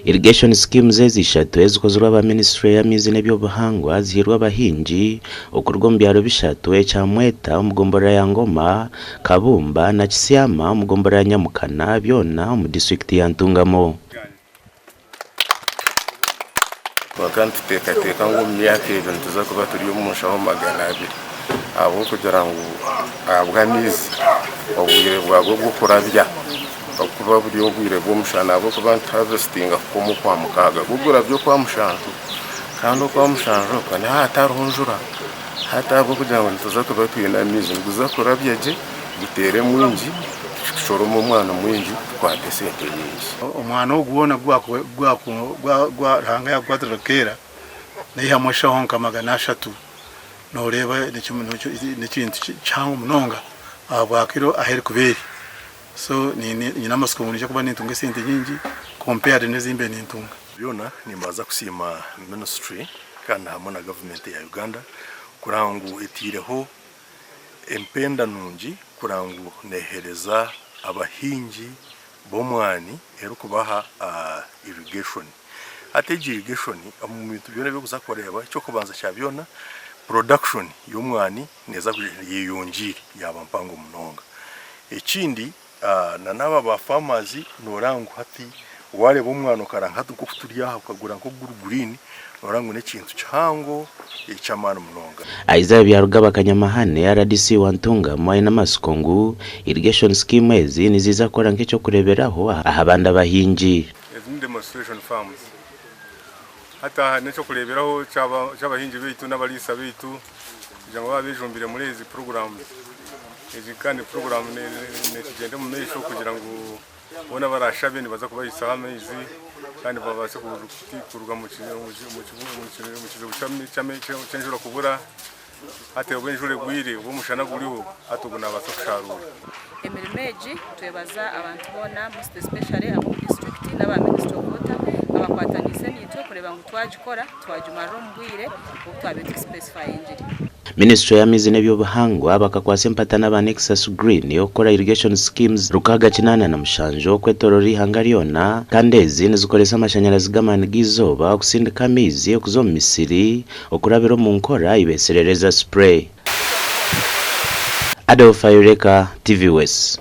Irrigation schemes zishatu ezikozwe aba Ministry y'Amizi n'Ebyobuhangwa zihirwa abahingi okurwa mu byaro bishatu ekyamweta omugombora ya Ngoma, Kabumba na Kisyama omugombora ya Nyamukana byona mu district ya Ntungamo. Wakantu teka ngo myaka ibyo tuza kuba turi umushaho magana abiri abo kugira ngo abwamizi obwire bwago gukurabya okuba buri obwire bw'umushana abo kuba harvestinga komu kwa mukaga gugura byo kwa mushantu kandi kwa mushanjo kandi hatarunjura hatabo kugira ngo tuza kuba twina mizi nguza kurabyaje gutere mwinji shoro mu mwana mwinji kwa desente nyinji umwana ogubona gwa hanga ya kwadrakera niha mwasha honka magana 3 no reba n'ikintu cyangwa munonga abwakiro aheri kuberi so ni namasiko muri cyo kuba nintunga sente nyinji compared n'izimbe nintunga byona nimbaza kusima ministry kana hamwe na government ya Uganda kurangu etireho empenda nungi kurangu nehereza abahingi bomwani ero kubaha irrigation ateje irrigation mu bintu byone byo kuzakoreba cyo kubanza cyabyona production y'umwani neza yiyongiri yaba mpango munonga ekindi na naba ba farmers norangu hati wale bomwana karanka tukufuturiya ukagura nko green norangu nekintu cyango echamana munonga aiza byaruga bakanyamahane RDC wantunga mwaye namasikongu irrigation scheme ezi niziza kora nk'icyo kureberaho ahabanda bahingi demonstration farms hata n'icyo kureberaho cy'abahingi bitu n'abalisa bitu kugira ngo babijumbire muri izi programs izi kandi program ne kigende mu mesho kugira ngo bona barashabe ni baza kubayisa amezi kandi babase kuruga mu cy'enjura kubura ate ubwenjure gwire ubumushana guriho atuguna basa kusharura emirimeji twebaza abantu bona most especially abo district n'aba ministry of water abakwatanise nitwe kureba ngo twagikora twajumaro mbwire ubutwabete specify injiri Ministry y'Amizi n'Ebyobuhangwa bakakwase mpata n'aba Nexus Green yokora irrigation schemes rukaga kinana na mushanjo kwetorori hangariona kandi ezi nizikoresa amashanyarazi gamani gizoba okusindika amizi okuzo mu Misiri okurabiro mu nkora ibeserereza spray. Adolf Ayureka, TV West.